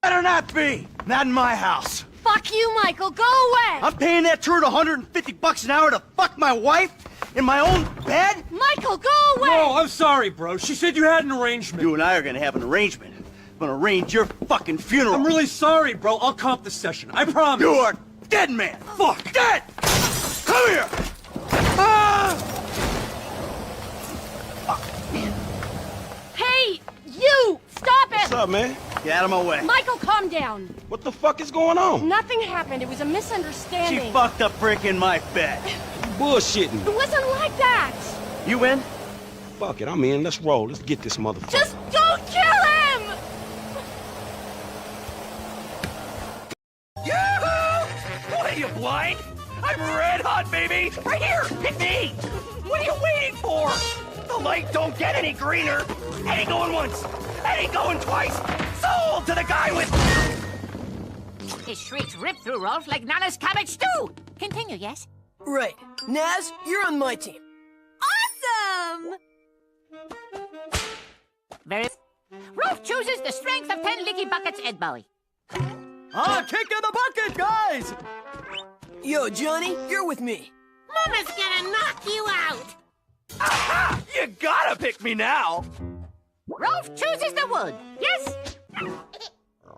Better not be. Not in my house. Fuck you, Michael. Go away. I'm paying that turd $150 an hour to fuck my wife in my own bed? Michael, go away. No, I'm sorry, bro. She said you had an arrangement. You and I are gonna have an arrangement. I'm gonna arrange your fucking funeral. I'm really sorry, bro. I'll comp the session. I promise. You are dead, man. Fuck. Dead. Come here. Ah! Fuck, man. Hey, you! Stop it! What's up, man? Get out of my way. Michael, calm down. What the fuck is going on? Nothing happened. It was a misunderstanding. She fucked a prick in my bed. Bullshitting. It wasn't like that. You in? Fuck it, I'm in. Let's roll. Let's get this motherfucker. Just don't kill him! Yahoo! What are you, blind? I'm red hot, baby! Right here! Hit me! What are you waiting for? The light don't get any greener. I ain't going once. I ain't going twice. Sold to the guy with... His shrieks rip through Rolf like Nana's cabbage stew. Continue, yes? Right. Naz, you're on my team. Awesome! Very... Rolf chooses the strength of 10 leaky buckets, Ed Bowie. Ah, kick in the bucket, guys! Yo, Johnny, you're with me. Mama's gonna knock you out. Aha! You gotta pick me now! Rolf chooses the wood, yes?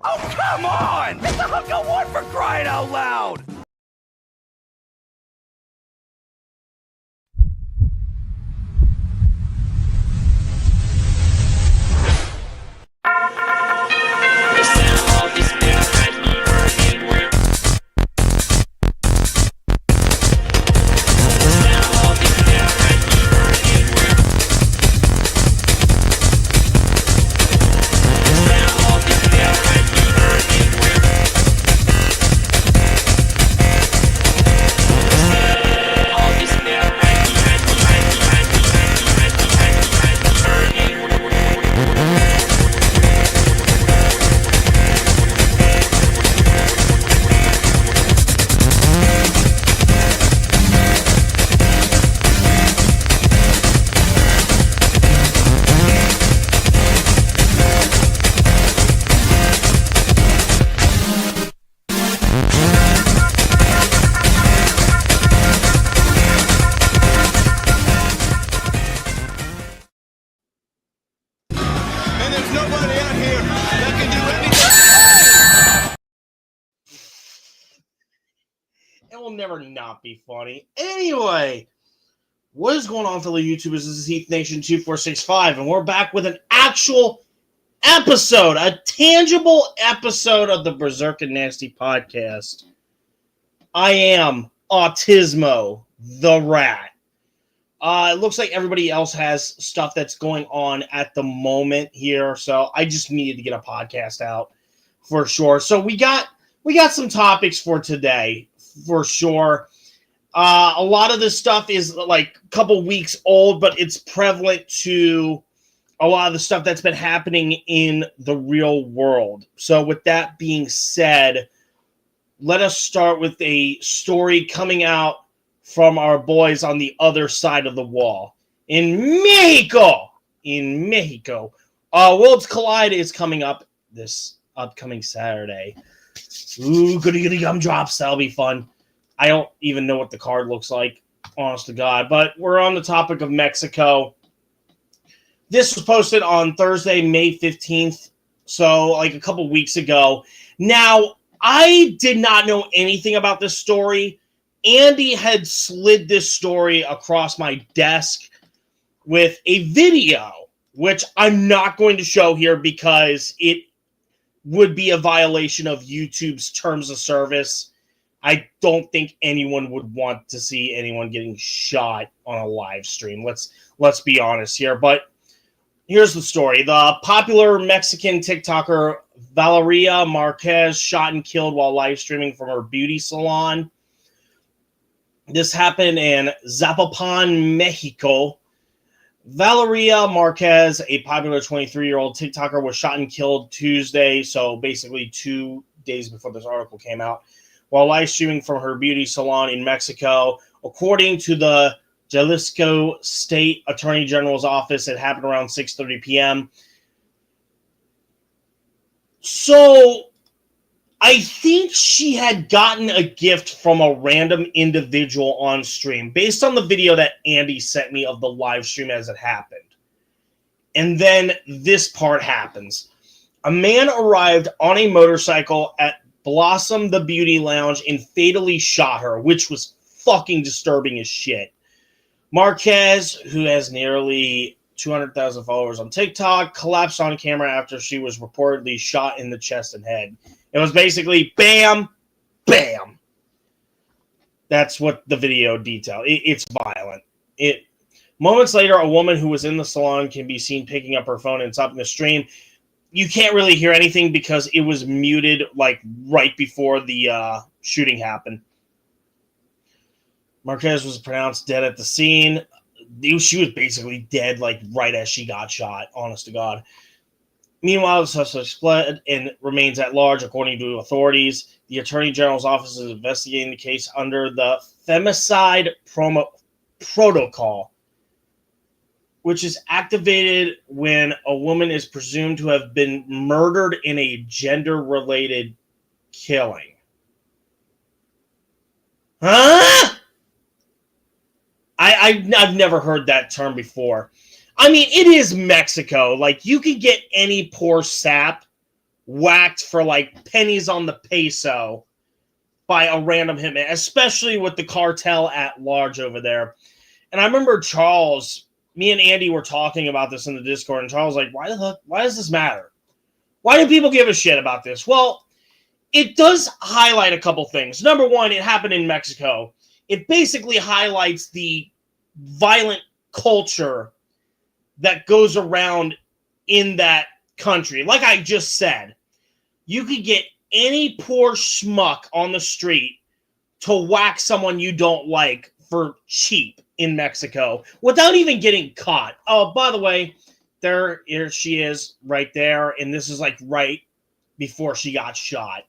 Oh, come on! It's a hunk of wood for crying out loud! It will never not be funny. Anyway, what is going on, fellow YouTubers? This is Heath Nation 2465, and we're back with an actual episode, a tangible episode of the Berserk and Nasty podcast. I am Autismo, the Rat. It looks like everybody else has stuff that's going on at the moment here, so I just needed to get a podcast out for sure. So we got some topics for today. For sure. A lot of this stuff is like a couple weeks old, but it's prevalent to a lot of the stuff that's been happening in the real world. So with that being said, let us start with a story coming out from our boys on the other side of the wall. In Mexico! Worlds Collide is coming up this upcoming Saturday. Ooh, goody gumdrops. That'll be fun. I don't even know what the card looks like, honest to God. But we're on the topic of Mexico. This was posted on Thursday, May 15th. So, like a couple weeks ago. Now, I did not know anything about this story. Andy had slid this story across my desk with a video, which I'm not going to show here because it would be a violation of YouTube's terms of service. I don't think anyone would want to see anyone getting shot on a live stream. Let's be honest here. But here's the story. The popular Mexican TikToker Valeria Marquez shot and killed while live streaming from her beauty salon. This happened in Zapopan, Mexico. Valeria Marquez, a popular 23-year-old TikToker, was shot and killed Tuesday, so basically 2 days before this article came out, while live streaming from her beauty salon in Mexico. According to the Jalisco State Attorney General's office, it happened around 6:30 p.m. So I think she had gotten a gift from a random individual on stream based on the video that Andy sent me of the live stream as it happened. And then this part happens. A man arrived on a motorcycle at Blossom the Beauty Lounge and fatally shot her, which was fucking disturbing as shit. Marquez, who has nearly 200,000 followers on TikTok, collapsed on camera after she was reportedly shot in the chest and head. It was basically bam, bam. That's what the video detailed. It's violent. Moments later, a woman who was in the salon can be seen picking up her phone and stopping the stream. You can't really hear anything because it was muted like right before the shooting happened. Marquez was pronounced dead at the scene. She was basically dead like right as she got shot, honest to God. Meanwhile, the suspect fled and remains at large, according to authorities. The Attorney General's office is investigating the case under the Femicide Protocol, which is activated when a woman is presumed to have been murdered in a gender-related killing. Huh? I've never heard that term before. I mean, it is Mexico. Like, you could get any poor sap whacked for, like, pennies on the peso by a random hitman, especially with the cartel at large over there. And I remember Charles, me and Andy were talking about this in the Discord, and Charles was like, why does this matter? Why do people give a shit about this? Well, it does highlight a couple things. Number one, it happened in Mexico. It basically highlights the violent culture that goes around in that country. Like I just said, you could get any poor schmuck on the street to whack someone you don't like for cheap in Mexico without even getting caught. Oh, by the way, here she is right there, and this is like right before she got shot,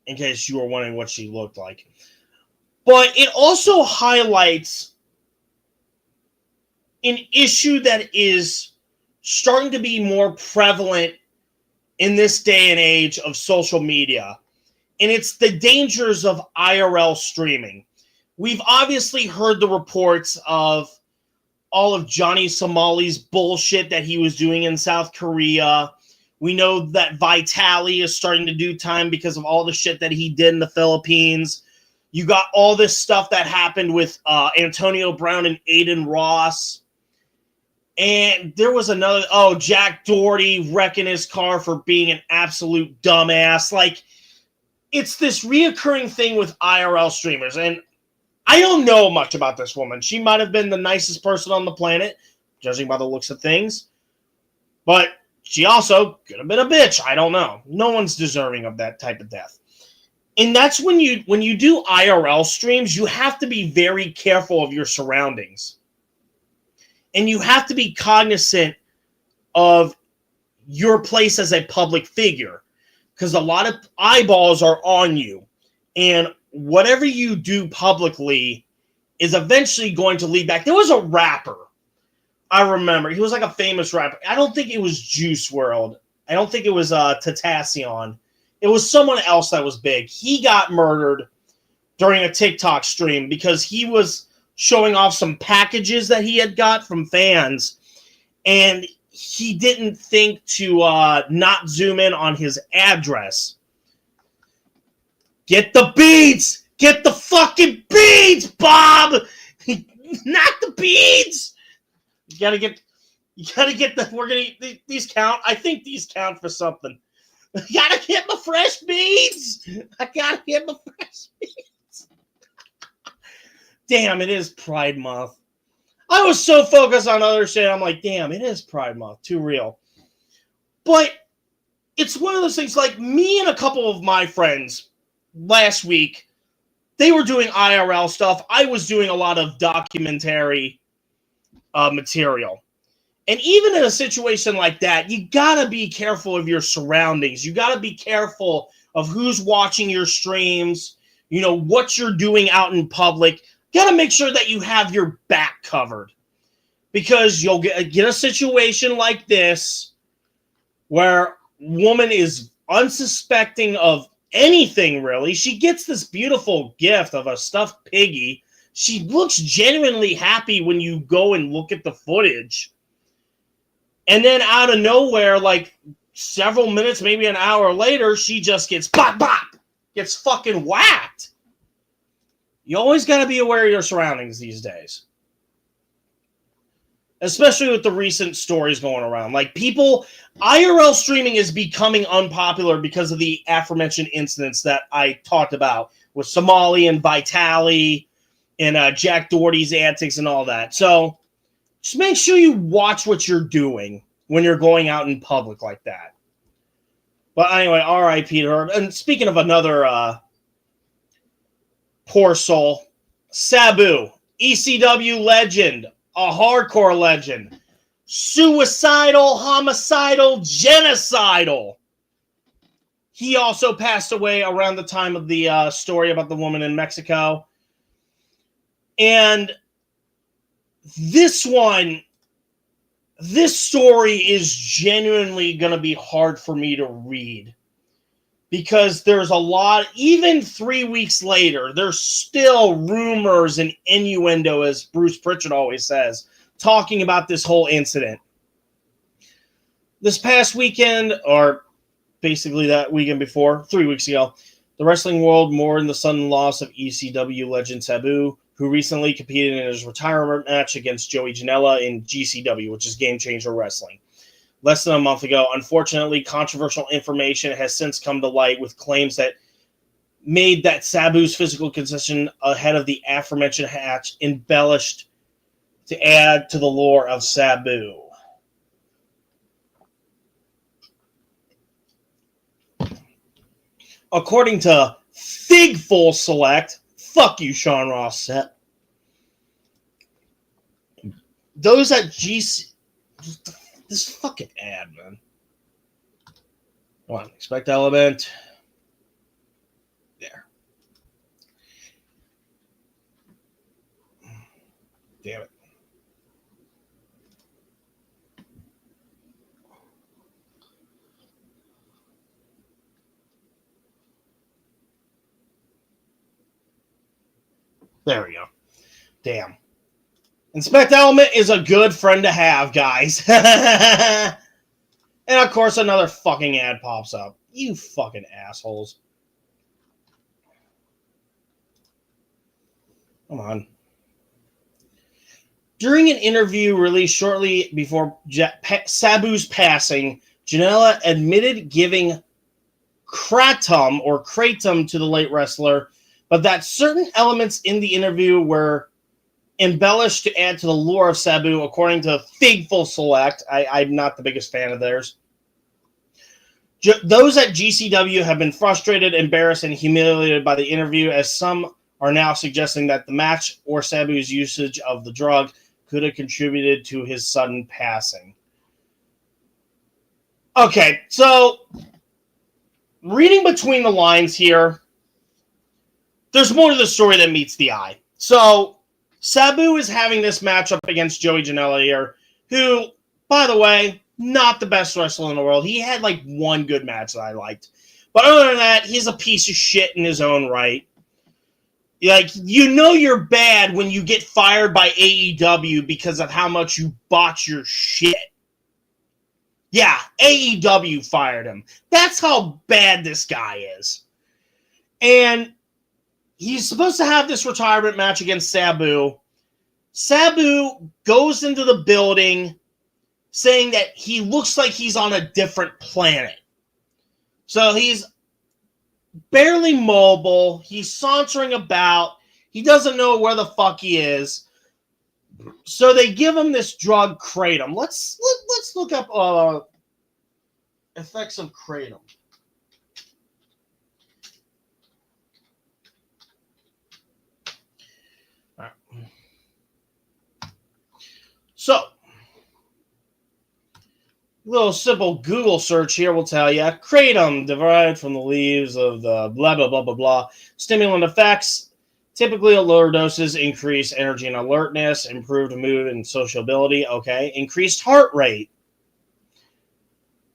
in case you were wondering what she looked like. But it also highlights an issue that is starting to be more prevalent in this day and age of social media, and it's the dangers of IRL streaming. We've obviously heard the reports of all of Johnny Somali's bullshit that he was doing in South Korea. We know that Vitali is starting to do time because of all the shit that he did in the Philippines. You got all this stuff that happened with Antonio Brown and Aiden Ross. And there was another, Jack Doherty wrecking his car for being an absolute dumbass. Like, it's this reoccurring thing with IRL streamers. And I don't know much about this woman. She might have been the nicest person on the planet, judging by the looks of things. But she also could have been a bitch. I don't know. No one's deserving of that type of death. And that's when you do IRL streams, you have to be very careful of your surroundings. And you have to be cognizant of your place as a public figure, because a lot of eyeballs are on you. And whatever you do publicly is eventually going to lead back. There was a rapper, I remember. He was like a famous rapper. I don't think it was Juice WRLD. I don't think it was Tentacion. It was someone else that was big. He got murdered during a TikTok stream because he was showing off some packages that he had got from fans, and he didn't think to not zoom in on his address. Get the beads! Get the fucking beads, Bob! Not the beads! You gotta get these count. I think these count for something. I gotta get my fresh beads! Damn, it is Pride Month. I was so focused on other shit, I'm like, damn, it is Pride Month. Too real. But it's one of those things, like, me and a couple of my friends last week, they were doing IRL stuff. I was doing a lot of documentary material. And even in a situation like that, you gotta be careful of your surroundings. You gotta be careful of who's watching your streams, what you're doing out in public. You gotta make sure that you have your back covered, because you'll get a situation like this where woman is unsuspecting of anything, really. She gets this beautiful gift of a stuffed piggy. She looks genuinely happy when you go and look at the footage. And then out of nowhere, like several minutes, maybe an hour later, she just gets bop, bop, gets fucking whacked. You always got to be aware of your surroundings these days. Especially with the recent stories going around. Like, people, IRL streaming is becoming unpopular because of the aforementioned incidents that I talked about with Somali and Vitali and Jack Doherty's antics and all that. So, just make sure you watch what you're doing when you're going out in public like that. But anyway, R.I.P. to her. And speaking of another poor soul, Sabu, ECW legend, a hardcore legend, suicidal, homicidal, genocidal. He also passed away around the time of the story about the woman in Mexico. And this story is genuinely going to be hard for me to read. Because there's a lot, even 3 weeks later, there's still rumors and innuendo, as Bruce Pritchard always says, talking about this whole incident. This past weekend, or basically that weekend before, 3 weeks ago, the wrestling world mourned the sudden loss of ECW legend Sabu, who recently competed in his retirement match against Joey Janela in GCW, which is Game Changer Wrestling. Less than a month ago. Unfortunately, controversial information has since come to light with claims that made that Sabu's physical condition ahead of the aforementioned match embellished to add to the lore of Sabu. According to Figful Select, fuck you, Sean Ross Set. Those at GC... This fucking ad, man. Come on, expect element. There. Damn it. There we go. Damn. Inspect Element is a good friend to have, guys. And of course, another fucking ad pops up. You fucking assholes. Come on. During an interview released shortly before Sabu's passing, Janela admitted giving kratom to the late wrestler, but that certain elements in the interview were embellished to add to the lore of Sabu, according to Figful Select. I'm not the biggest fan of theirs. Those at GCW have been frustrated, embarrassed, and humiliated by the interview, as some are now suggesting that the match or Sabu's usage of the drug could have contributed to his sudden passing. Okay, so reading between the lines here, there's more to the story than meets the eye. So Sabu is having this matchup against Joey Janela here, who, by the way, not the best wrestler in the world. He had like one good match that I liked. But other than that, he's a piece of shit in his own right. Like, you know you're bad when you get fired by AEW because of how much you botch your shit. Yeah, AEW fired him. That's how bad this guy is. And he's supposed to have this retirement match against Sabu. Sabu goes into the building saying that he looks like he's on a different planet. So he's barely mobile. He's sauntering about. He doesn't know where the fuck he is. So they give him this drug, kratom. Let's look up effects of kratom. All right. So, little simple Google search here will tell you kratom derived from the leaves of the blah blah blah blah blah. Stimulant effects, typically at lower doses, increase energy and alertness, improved mood and sociability. Okay, increased heart rate.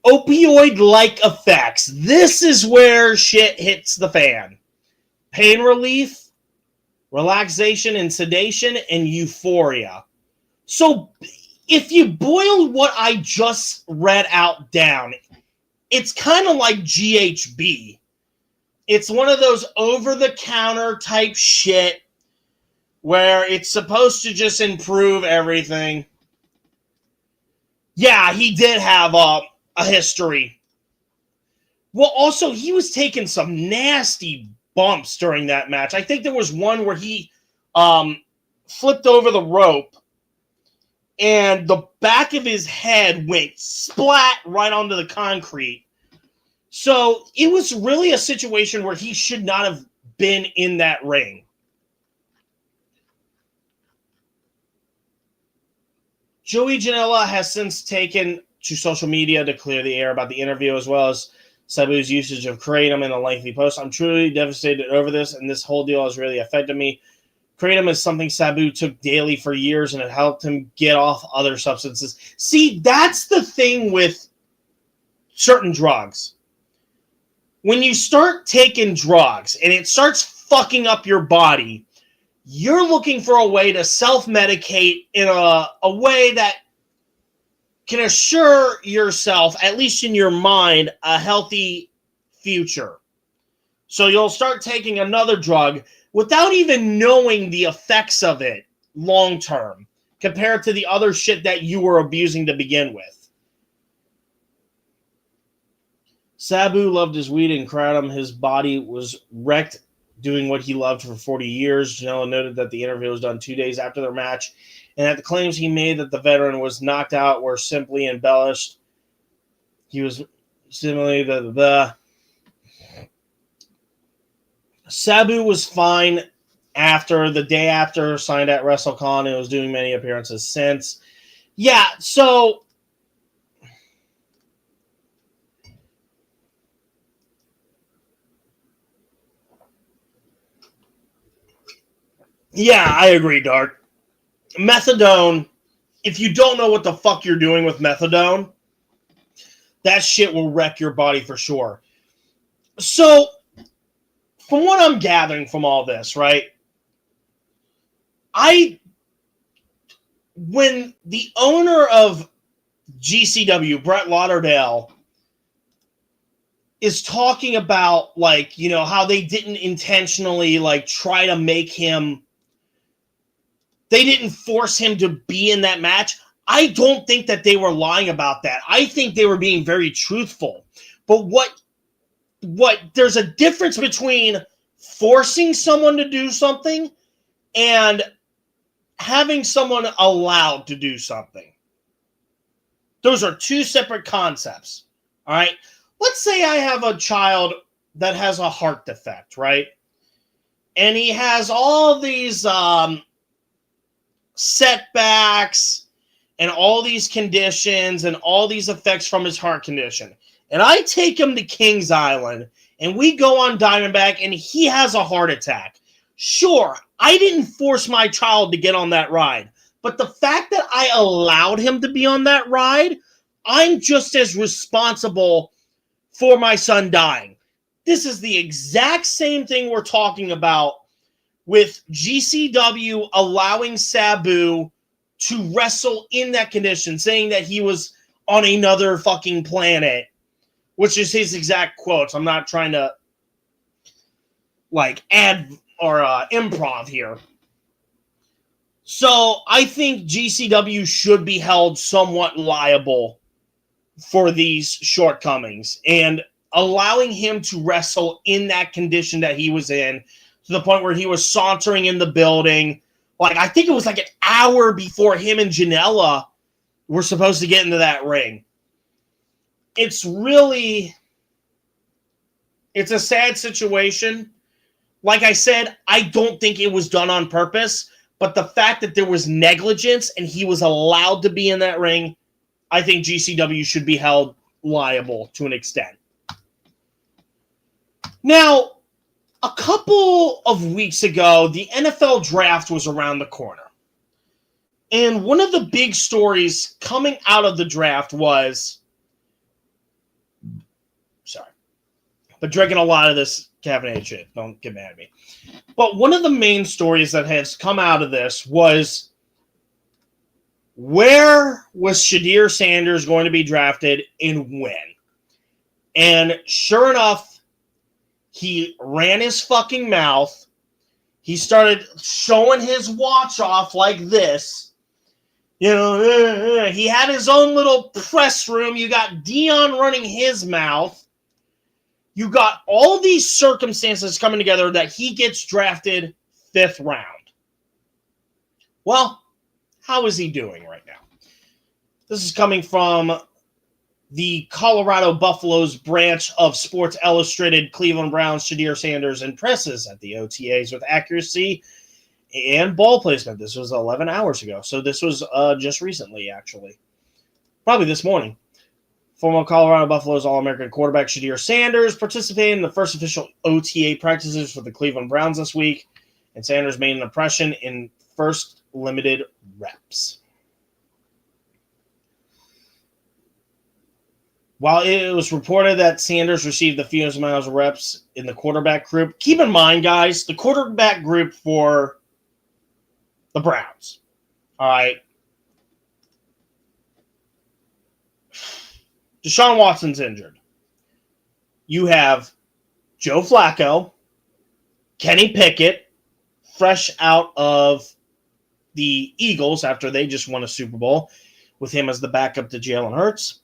Opioid-like effects. This is where shit hits the fan. Pain relief, relaxation and sedation, and euphoria. So if you boil what I just read out down, it's kind of like GHB. It's one of those over-the-counter type shit where it's supposed to just improve everything. Yeah, he did have a history. Well, also, he was taking some nasty bumps during that match. I think there was one where he flipped over the rope and the back of his head went splat right onto the concrete. So it was really a situation where he should not have been in that ring. Joey Janela has since taken to social media to clear the air about the interview, as well as Sabu's usage of kratom in a lengthy post. I'm truly devastated over this, and this whole deal has really affected me. Kratom is something Sabu took daily for years, and it helped him get off other substances. See, that's the thing with certain drugs. When you start taking drugs and it starts fucking up your body, you're looking for a way to self-medicate in a way that can assure yourself, at least in your mind, a healthy future. So you'll start taking another drug without even knowing the effects of it long-term compared to the other shit that you were abusing to begin with. Sabu loved his weed and kratom. His body was wrecked doing what he loved for 40 years. Janela noted that the interview was done 2 days after their match, and that the claims he made that the veteran was knocked out were simply embellished. He was similarly Sabu was fine after the day after, signed at WrestleCon, and was doing many appearances since. Yeah, so yeah, I agree, Dark. Methadone, if you don't know what the fuck you're doing with methadone, that shit will wreck your body for sure. So, from what I'm gathering from all this, right, when the owner of GCW, Brett Lauderdale, is talking about, like, you know, how they didn't intentionally, like, try to make him, they didn't force him to be in that match. I don't think that they were lying about that. I think they were being very truthful. But what there's a difference between forcing someone to do something and having someone allowed to do something. Those are two separate concepts. All right. Let's say I have a child that has a heart defect, right? And he has all these setbacks and all these conditions and all these effects from his heart condition. And I take him to Kings Island and we go on Diamondback and he has a heart attack. Sure, I didn't force my child to get on that ride. But the fact that I allowed him to be on that ride, I'm just as responsible for my son dying. This is the exact same thing we're talking about with GCW allowing Sabu to wrestle in that condition, saying that he was on another fucking planet, which is his exact quotes. I'm not trying to, like, add or improv here. So I think GCW should be held somewhat liable for these shortcomings, and allowing him to wrestle in that condition that he was in, to the point where he was sauntering in the building. Like, I think it was like an hour before him and Janela were supposed to get into that ring. It's a sad situation. Like I said, I don't think it was done on purpose, but the fact that there was negligence and he was allowed to be in that ring, I think GCW should be held liable to an extent. Now, a couple of weeks ago, the NFL draft was around the corner. And one of the big stories coming out of the draft was but drinking a lot of this caffeinated shit. Don't get mad at me. But one of the main stories that has come out of this was, where was Shedeur Sanders going to be drafted and when? And sure enough, he ran his fucking mouth. He started showing his watch off like this. You know, he had his own little press room. You got Dion running his mouth. You got all these circumstances coming together that he gets drafted 5th round. Well, how is he doing right now? This is coming from the Colorado Buffaloes branch of Sports Illustrated. Cleveland Browns Shedeur Sanders impresses at the OTAs with accuracy and ball placement. This was 11 hours ago. So this was just recently, actually. Probably this morning. Former Colorado Buffaloes All-American quarterback Shedeur Sanders participated in the first official OTA practices for the Cleveland Browns this week, and Sanders made an impression in first limited reps. While it was reported that Sanders received the fewest amounts of reps in the quarterback group, keep in mind, guys, the quarterback group for the Browns. All right. Deshaun Watson's injured. You have Joe Flacco, Kenny Pickett, fresh out of the Eagles after they just won a Super Bowl, with him as the backup to Jalen Hurts.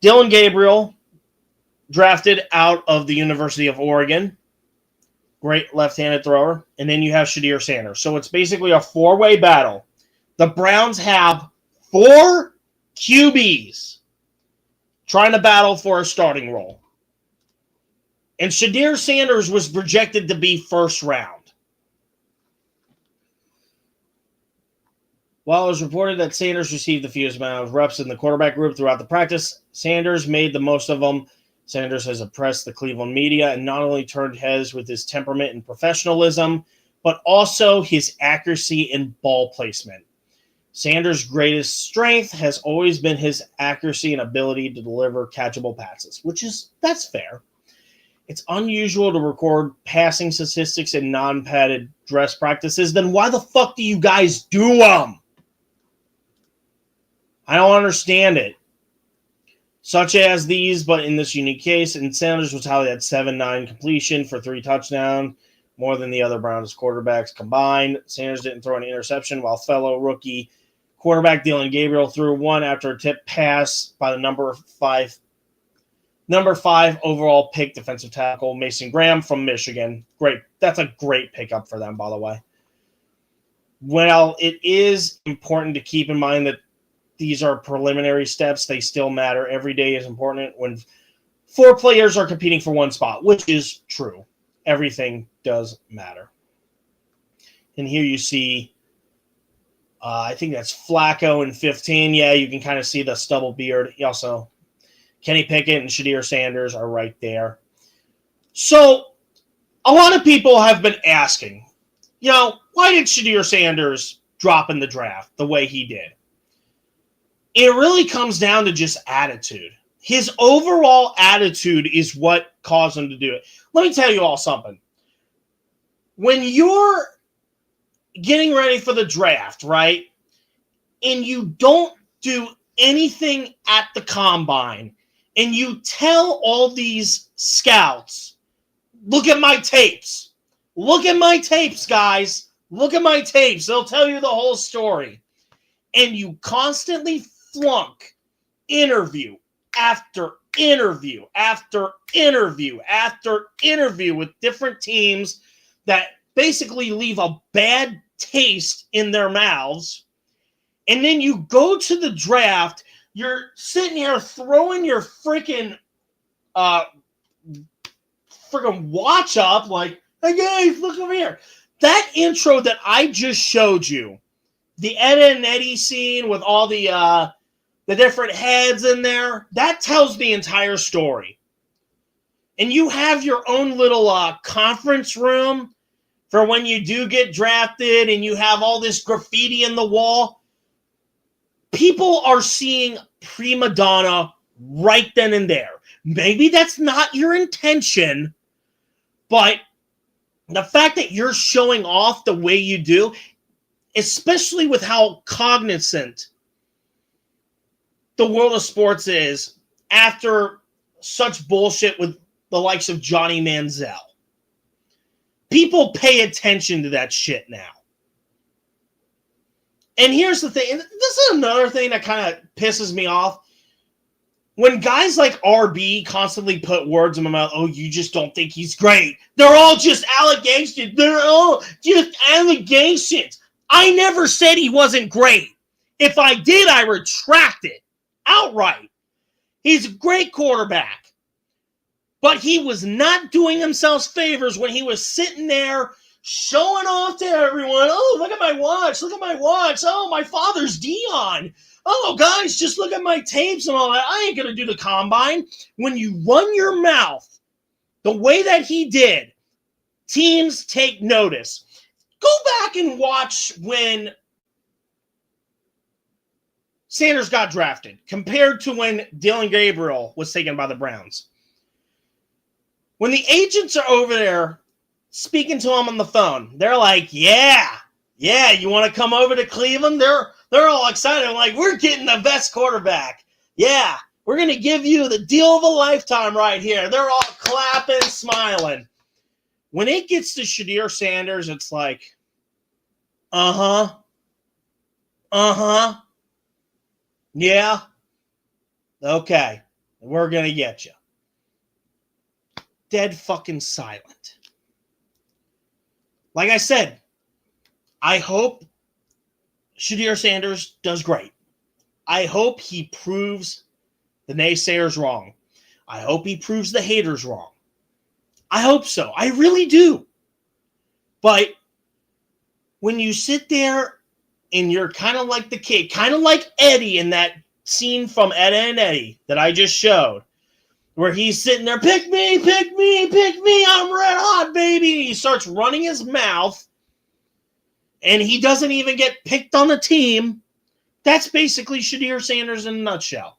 Dylan Gabriel, drafted out of the University of Oregon. Great left-handed thrower. And then you have Shedeur Sanders. So it's basically a 4-way battle. The Browns have 4 QBs trying to battle for a starting role. And Shedeur Sanders was projected to be 1st round. While it was reported that Sanders received the fewest amount of reps in the quarterback group throughout the practice, Sanders made the most of them. Sanders has impressed the Cleveland media and not only turned heads with his temperament and professionalism, but also his accuracy and ball placement. Sanders' greatest strength has always been his accuracy and ability to deliver catchable passes, that's fair. It's unusual to record passing statistics in non-padded dress practices. Then why the fuck do you guys do them? I don't understand it. Such as these, but in this unique case, and Sanders was how they had 7-9 completion for 3 touchdowns, more than the other Browns quarterbacks combined. Sanders didn't throw an interception, while fellow rookie quarterback Dylan Gabriel threw one after a tip pass by the number 5 overall pick defensive tackle Mason Graham from Michigan. Great. That's a great pickup for them, by the way. Well, it is important to keep in mind that these are preliminary steps. They still matter. Every day is important when 4 players are competing for 1 spot, which is true. Everything does matter. And here you see, I think that's Flacco in 15. Yeah, you can kind of see the stubble beard. He also, Kenny Pickett and Shedeur Sanders are right there. So a lot of people have been asking, why did Shedeur Sanders drop in the draft the way he did? It really comes down to just attitude. His overall attitude is what caused him to do it. Let me tell you all something. When you're getting ready for the draft, right, and you don't do anything at the combine, and you tell all these scouts, look at my tapes. Look at my tapes, guys. Look at my tapes. They'll tell you the whole story. And you constantly flunk interview after interview after interview after interview with different teams that basically leave a bad taste in their mouths. And then you go to the draft, you're sitting here throwing your freaking watch up like, hey guys, look over here. That intro that I just showed you, the Ed and Eddie scene with all the different heads in there, that tells the entire story. And you have your own little conference room for when you do get drafted and you have all this graffiti in the wall. People are seeing prima donna right then and there. Maybe that's not your intention, but the fact that you're showing off the way you do, especially with how cognizant the world of sports is after such bullshit with the likes of Johnny Manziel. People pay attention to that shit now. And here's the thing, and this is another thing that kind of pisses me off. When guys like RB constantly put words in my mouth, oh, you just don't think he's great. They're all just allegations. They're all just allegations. I never said he wasn't great. If I did, I retract it outright. He's a great quarterback. But he was not doing himself favors when he was sitting there showing off to everyone. Oh, look at my watch. Look at my watch. Oh, my father's Dion. Oh, guys, just look at my tapes and all that. I ain't going to do the combine. When you run your mouth the way that he did, teams take notice. Go back and watch when Sanders got drafted compared to when Dylan Gabriel was taken by the Browns. When the agents are over there speaking to him on the phone, they're like, yeah, you want to come over to Cleveland? They're all excited. I'm like, we're getting the best quarterback. Yeah, we're going to give you the deal of a lifetime right here. They're all clapping, smiling. When it gets to Shedeur Sanders, it's like, yeah, okay, we're going to get you. Dead fucking silent. Like I said, I hope Shedeur Sanders does great. I hope he proves the naysayers wrong. I hope he proves the haters wrong. I hope so. I really do. But when you sit there and you're kind of like the kid, kind of like Eddie in that scene from Ed and Eddie that I just showed, where he's sitting there, pick me, I'm red hot, baby. He starts running his mouth, and he doesn't even get picked on the team. That's basically Shedeur Sanders in a nutshell.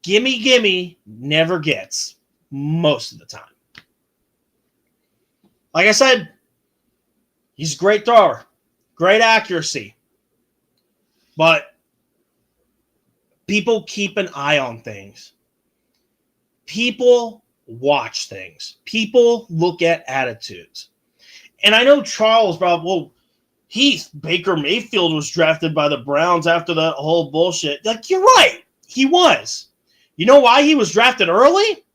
Gimme never gets most of the time. Like I said, he's a great thrower, great accuracy. But people keep an eye on things. People watch things. People look at attitudes. And I know Charles brought, well, Baker Mayfield was drafted by the Browns after that whole bullshit. Like, you're right. He was. You know why he was drafted early?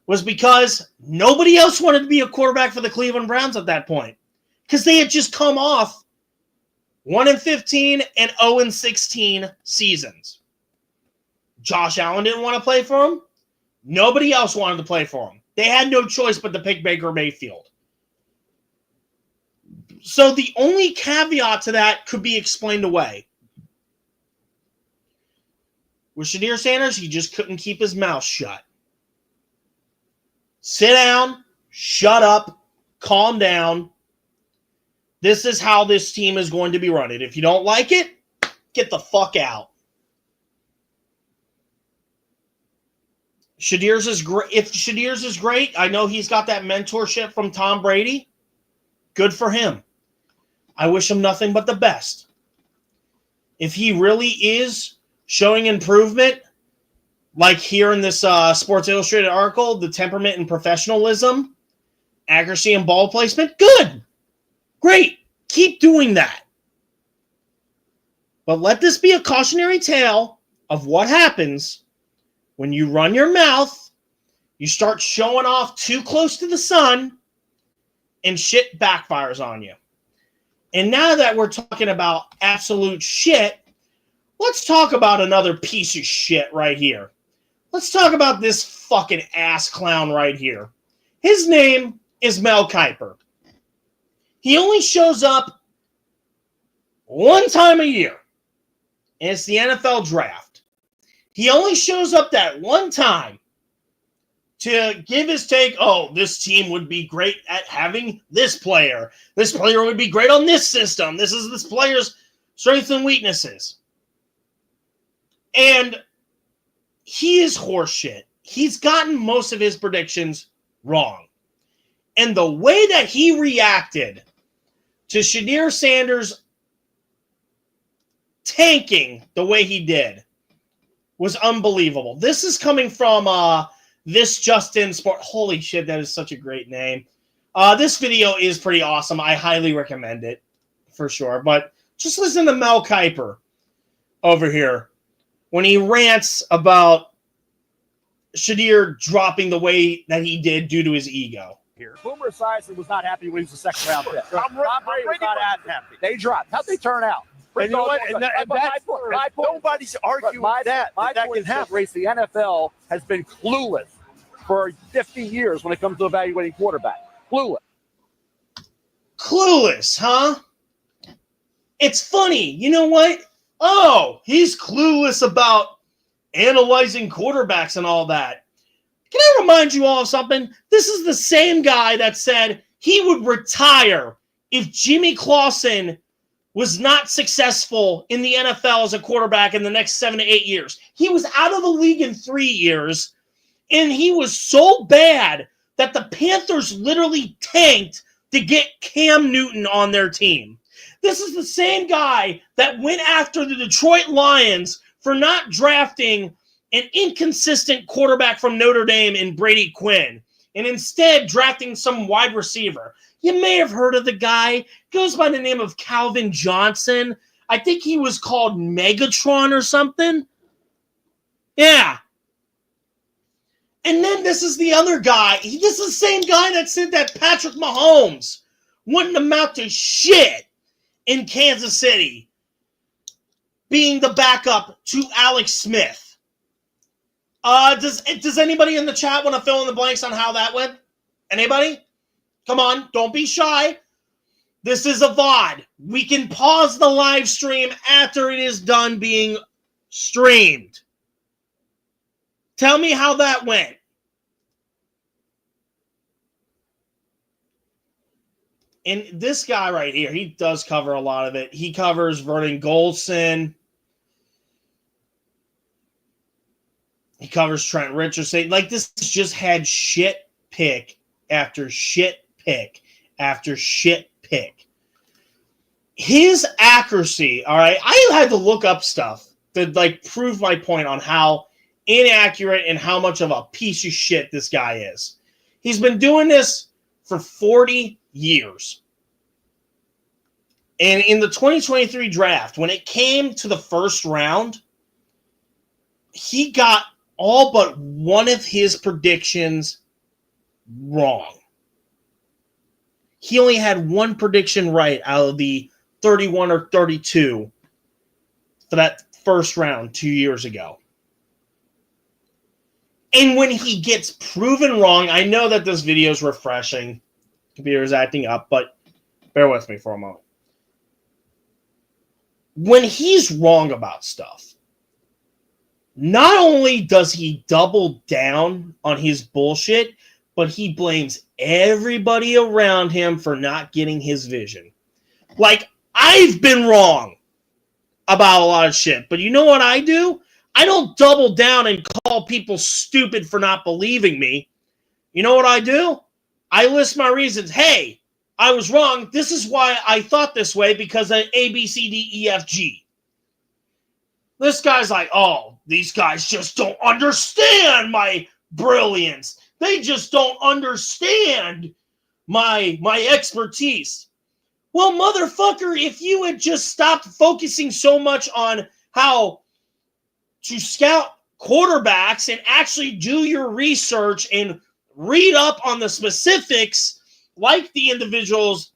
Was because nobody else wanted to be a quarterback for the Cleveland Browns at that point. Because they had just come off 1-15 and 0-16 seasons. Josh Allen didn't want to play for him. Nobody else wanted to play for him. They had no choice but to pick Baker Mayfield. So the only caveat to that could be explained away. With Shedeur Sanders, he just couldn't keep his mouth shut. Sit down, shut up, calm down. This is how this team is going to be run. If you don't like it, get the fuck out. Shedeur's is great. If Shedeur's is great, I know he's got that mentorship from Tom Brady. Good for him. I wish him nothing but the best. If he really is showing improvement, like here in this Sports Illustrated article, the temperament and professionalism, accuracy and ball placement, good. Great. Keep doing that. But let this be a cautionary tale of what happens when you run your mouth, you start showing off too close to the sun, and shit backfires on you. And now that we're talking about absolute shit, let's talk about another piece of shit right here. Let's talk about this fucking ass clown right here. His name is Mel Kiper. He only shows up one time a year, and it's the NFL draft. He only shows up that one time to give his take. Oh, this team would be great at having this player. This player would be great on this system. This is this player's strengths and weaknesses. And he is horseshit. He's gotten most of his predictions wrong. And the way that he reacted to Shedeur Sanders tanking the way he did was unbelievable. This is coming from This Justin Sport. Holy shit, that is such a great name. This video is pretty awesome. I highly recommend it for sure. But just listen to Mel Kiper over here when he rants about Shedeur dropping the way that he did due to his ego. Here. Boomer Esiason was not happy when he was a second round pick. Tom Brady was not happy. They dropped. How'd they turn out? And you know what? Nobody's arguing that can happen. Race, the NFL has been clueless for 50 years when it comes to evaluating quarterback. Clueless. Clueless, huh? It's funny. You know what? Oh, he's clueless about analyzing quarterbacks and all that. Can I remind you all of something? This is the same guy that said he would retire if Jimmy Clausen was not successful in the NFL as a quarterback in the next 7 to 8 years. He was out of the league in 3 years, and he was so bad that the Panthers literally tanked to get Cam Newton on their team. This is the same guy that went after the Detroit Lions for not drafting an inconsistent quarterback from Notre Dame in Brady Quinn, and instead drafting some wide receiver. You may have heard of the guy. Goes by the name of Calvin Johnson. I think he was called Megatron or something. Yeah. And then this is the other guy. This is the same guy that said that Patrick Mahomes wouldn't amount to shit in Kansas City, being the backup to Alex Smith. Does anybody in the chat want to fill in the blanks on how that went? Anybody? Come on, don't be shy. This is a VOD. We can pause the live stream after it is done being streamed. Tell me how that went. And this guy right here, he does cover a lot of it. He covers Vernon Goldson. He covers Trent Richardson. Like, this just had shit pick after shit pick after shit pick. His accuracy, all right, I had to look up stuff to, like, prove my point on how inaccurate and how much of a piece of shit this guy is. He's been doing this for 40 years. And in the 2023 draft, when it came to the first round, he got all but one of his predictions wrong. He only had one prediction right out of the 31 or 32 for that first round 2 years ago. And when he gets proven wrong, I know that this video is refreshing. Computer is acting up, but bear with me for a moment. When he's wrong about stuff, not only does he double down on his bullshit, but he blames everybody around him for not getting his vision. Like, I've been wrong about a lot of shit, but you know what I do? I don't double down and call people stupid for not believing me. You know what I do? I list my reasons. Hey, I was wrong. This is why I thought this way, because of A, B, C, D, E, F, G. This guy's like, oh, these guys just don't understand my brilliance. They just don't understand my expertise. Well, motherfucker, if you had just stopped focusing so much on how to scout quarterbacks and actually do your research and read up on the specifics, like the individuals,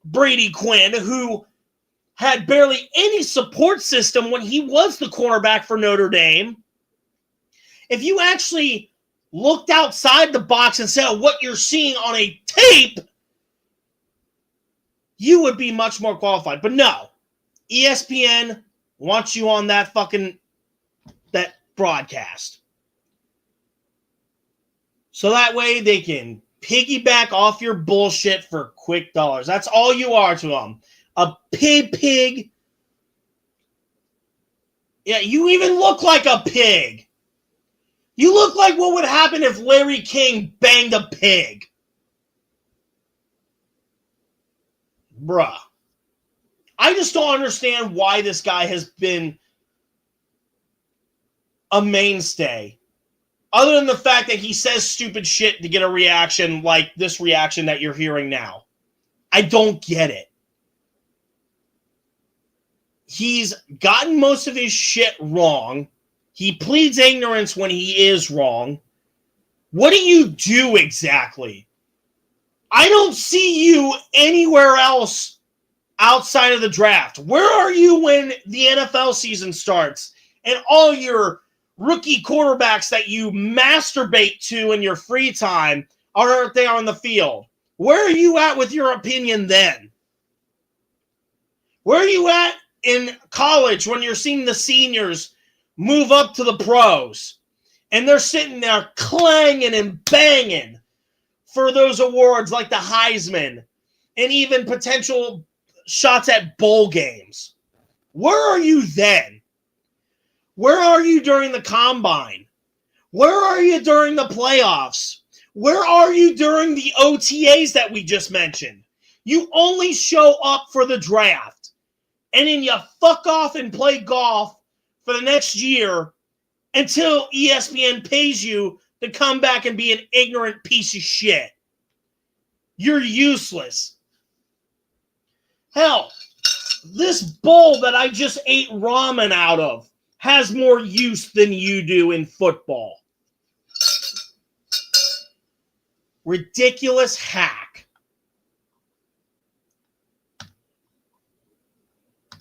Brady Quinn, who had barely any support system when he was the cornerback for Notre Dame. If you actually looked outside the box and said what you're seeing on a tape, you would be much more qualified. But no, ESPN wants you on that broadcast. So that way they can piggyback off your bullshit for quick dollars. That's all you are to them. A pig. Yeah, you even look like a pig. You look like what would happen if Larry King banged a pig. Bruh. I just don't understand why this guy has been a mainstay. Other than the fact that he says stupid shit to get a reaction like this reaction that you're hearing now. I don't get it. He's gotten most of his shit wrong. He pleads ignorance when he is wrong. What do you do exactly? I don't see you anywhere else outside of the draft. Where are you when the NFL season starts and all your rookie quarterbacks that you masturbate to in your free time aren't there on the field? Where are you at with your opinion then? Where are you at in college when you're seeing the seniors move up to the pros and they're sitting there clanging and banging for those awards like the Heisman and even potential shots at bowl games? Where are you then? Where are you during the combine? Where are you during the playoffs? Where are you during the OTAs that we just mentioned? You only show up for the draft, and then you fuck off and play golf for the next year until ESPN pays you to come back and be an ignorant piece of shit. You're useless. Hell, this bowl that I just ate ramen out of has more use than you do in football. Ridiculous hack.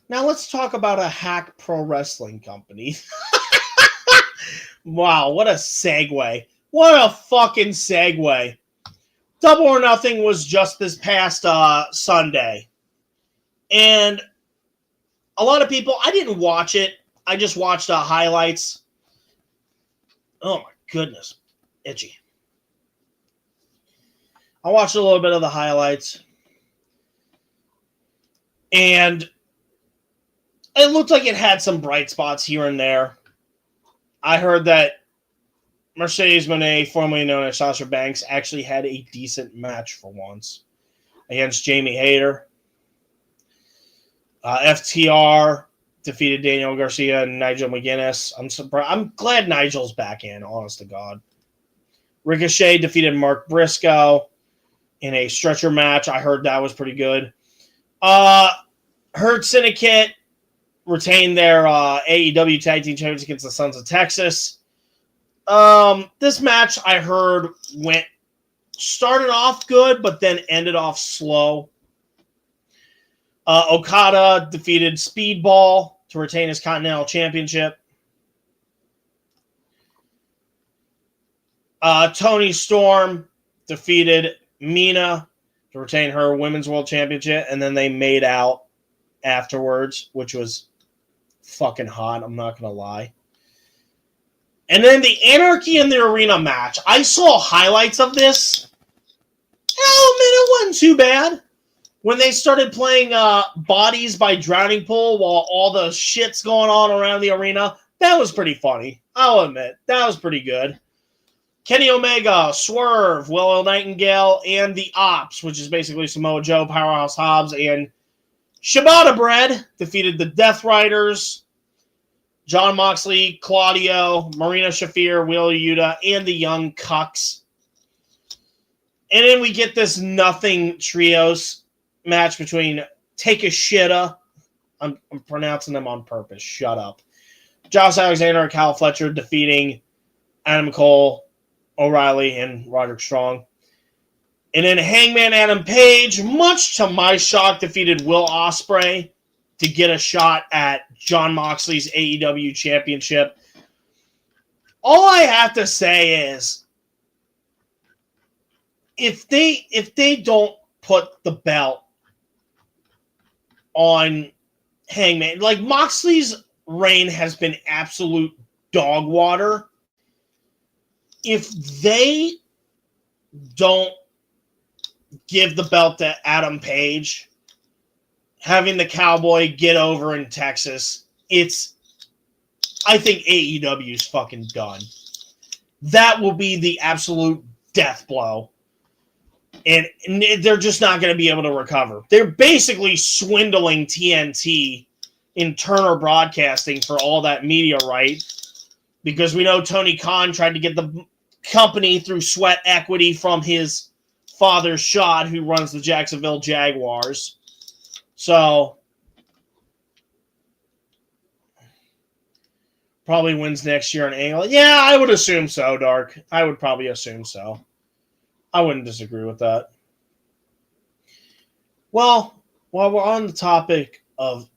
Now let's talk about a hack pro wrestling company. Wow, what a segue. What a fucking segue. Double or Nothing was just this past Sunday. And a lot of people, I didn't watch it. I just watched highlights. Oh my goodness. Itchy. I watched a little bit of the highlights. And it looked like it had some bright spots here and there. I heard that Mercedes Moné, formerly known as Sasha Banks, actually had a decent match for once against Jamie Hayter. FTR defeated Daniel Garcia and Nigel McGuinness. I'm glad Nigel's back in, honest to God. Ricochet defeated Mark Briscoe in a stretcher match. I heard that was pretty good. Hurt Syndicate retained their AEW Tag Team Champions against the Sons of Texas. This match, I heard, started off good, but then ended off slow. Okada defeated Speedball to retain his Continental Championship. Toni Storm defeated Mina to retain her Women's World Championship, and then they made out afterwards, which was fucking hot, I'm not going to lie. And then the Anarchy in the Arena match. I saw highlights of this. Hell, man, it wasn't too bad. When they started playing Bodies by Drowning Pool while all the shit's going on around the arena, that was pretty funny. I'll admit, that was pretty good. Kenny Omega, Swerve, Willow Nightingale, and the Ops, which is basically Samoa Joe, Powerhouse Hobbs, and Shibata Bread defeated the Death Riders, John Moxley, Claudio, Marina Shafir, Wheeler Yuta, and the Young Cucks. And then we get this nothing trios match between Takeshita. I'm pronouncing them on purpose. Shut up. Josh Alexander and Kyle Fletcher defeating Adam Cole, O'Reilly, and Roderick Strong. And then Hangman Adam Page, much to my shock, defeated Will Ospreay to get a shot at Jon Moxley's AEW championship. All I have to say is, if they don't put the belt on Hangman, like Moxley's reign has been absolute dog water. If they don't give the belt to Adam Page, having the Cowboy get over in Texas, I think AEW is fucking done. that will be the absolute death blow. And they're just not going to be able to recover. They're basically swindling TNT in Turner Broadcasting for all that media right, because we know Tony Khan tried to get the company through sweat equity from his father, Shad, who runs the Jacksonville Jaguars. So, probably wins next year in England. Yeah, I would assume so, Dark. I would probably assume so. I wouldn't disagree with that. Well, while we're on the topic of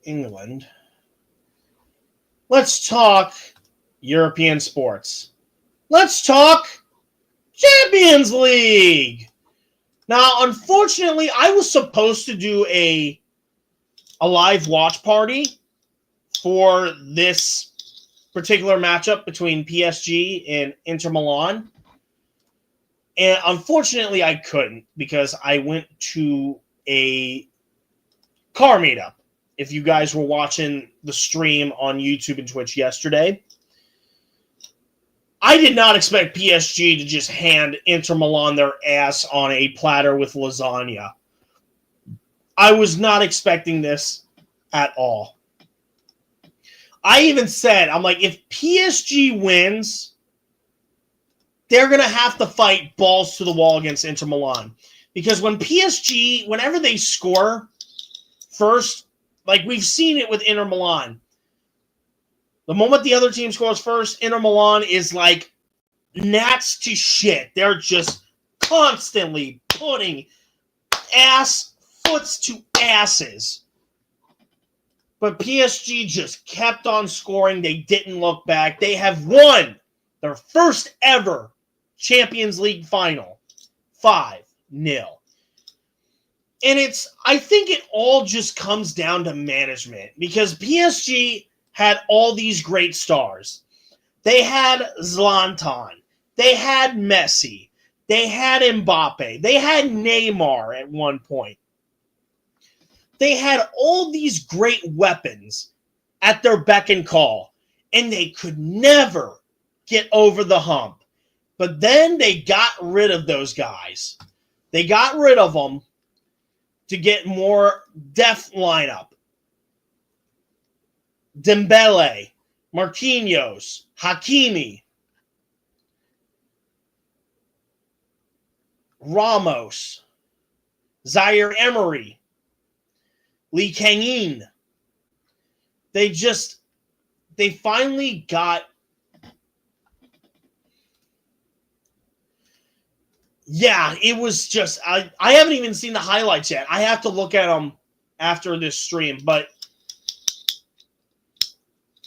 England, let's talk European sports. Let's talk Champions League. Now, unfortunately, I was supposed to do a live watch party for this particular matchup between PSG and Inter Milan. And unfortunately, I couldn't because I went to a car meetup. If you guys were watching the stream on YouTube and Twitch yesterday, I did not expect PSG to just hand Inter Milan their ass on a platter with lasagna. I was not expecting this at all. I even said, I'm like, if PSG wins, they're going to have to fight balls to the wall against Inter Milan. Because when PSG, whenever they score first, like we've seen it with Inter Milan, the moment the other team scores first, Inter Milan is like gnats to shit. They're just constantly putting foots to asses. But PSG just kept on scoring. They didn't look back. They have won their first ever Champions League final, 5-0. And I think it all just comes down to management, because PSG had all these great stars. They had Zlatan. They had Messi. They had Mbappe. They had Neymar at one point. They had all these great weapons at their beck and call, and they could never get over the hump. But then they got rid of those guys. They got rid of them to get more depth lineup. Dembele, Marquinhos, Hakimi, Ramos, Zaire Emery, Lee Kang-in. They finally got. Yeah, it was just, I haven't even seen the highlights yet. I have to look at them after this stream. But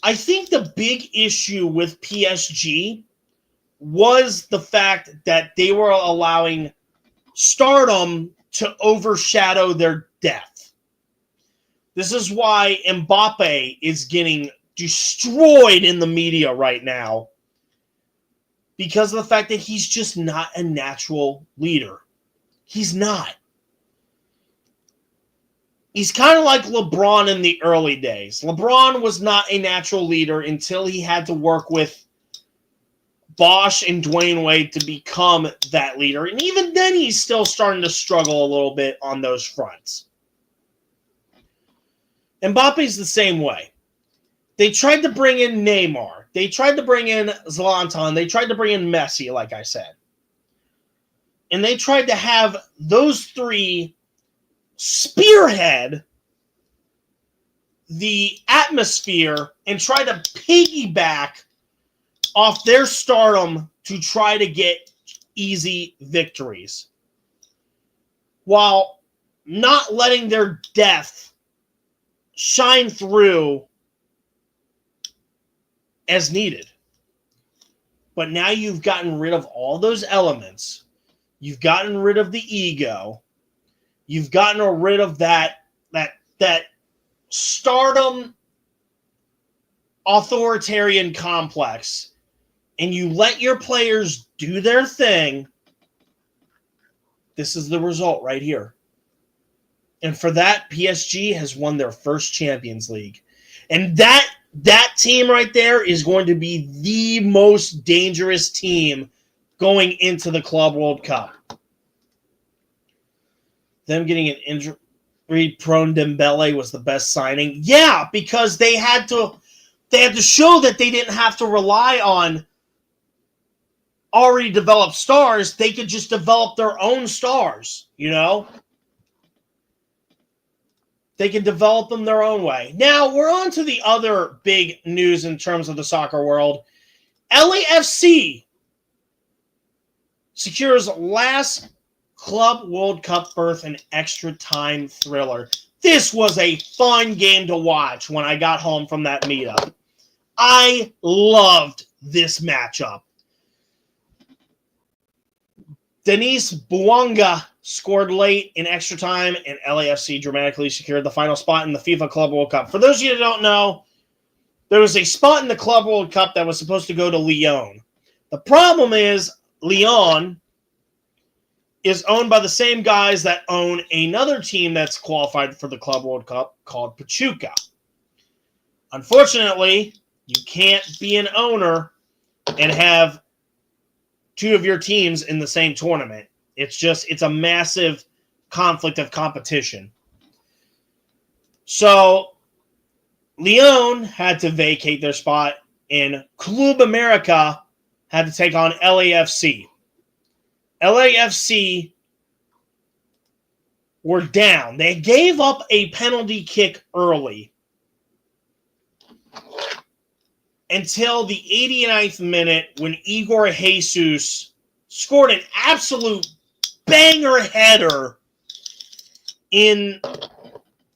I think the big issue with PSG was the fact that they were allowing stardom to overshadow their depth. This is why Mbappe is getting destroyed in the media right now, because of the fact that he's just not a natural leader. He's not. He's kind of like LeBron in the early days. LeBron was not a natural leader until he had to work with Bosch and Dwayne Wade to become that leader. And even then, he's still starting to struggle a little bit on those fronts. Mbappe's the same way. They tried to bring in Neymar. They tried to bring in Zlatan. They tried to bring in Messi, like I said. And they tried to have those three spearhead the atmosphere and try to piggyback off their stardom to try to get easy victories, while not letting their depth shine through as needed. But now you've gotten rid of all those elements. You've gotten rid of the ego. You've gotten rid of that stardom authoritarian complex, and you let your players do their thing. This is the result right here. And for that, PSG has won their first Champions League. And that That team right there is going to be the most dangerous team going into the Club World Cup. Them getting an injury-prone Dembele was the best signing. Yeah, because they had to show that they didn't have to rely on already developed stars. They could just develop their own stars, you know? They can develop them their own way. Now, we're on to the other big news in terms of the soccer world. LAFC secures last Club World Cup berth in extra time thriller. This was a fun game to watch when I got home from that meetup. I loved this matchup. Denise Bouanga scored late in extra time, and LAFC dramatically secured the final spot in the FIFA Club World Cup. For those of you who don't know, there was a spot in the Club World Cup that was supposed to go to Lyon. The problem is Lyon is owned by the same guys that own another team that's qualified for the Club World Cup called Pachuca. Unfortunately, you can't be an owner and have two of your teams in the same tournament. It's a massive conflict of competition. So, Lyon had to vacate their spot, and Club America had to take on LAFC. LAFC were down. They gave up a penalty kick early until the 89th minute when Igor Jesus scored an absolute banger header in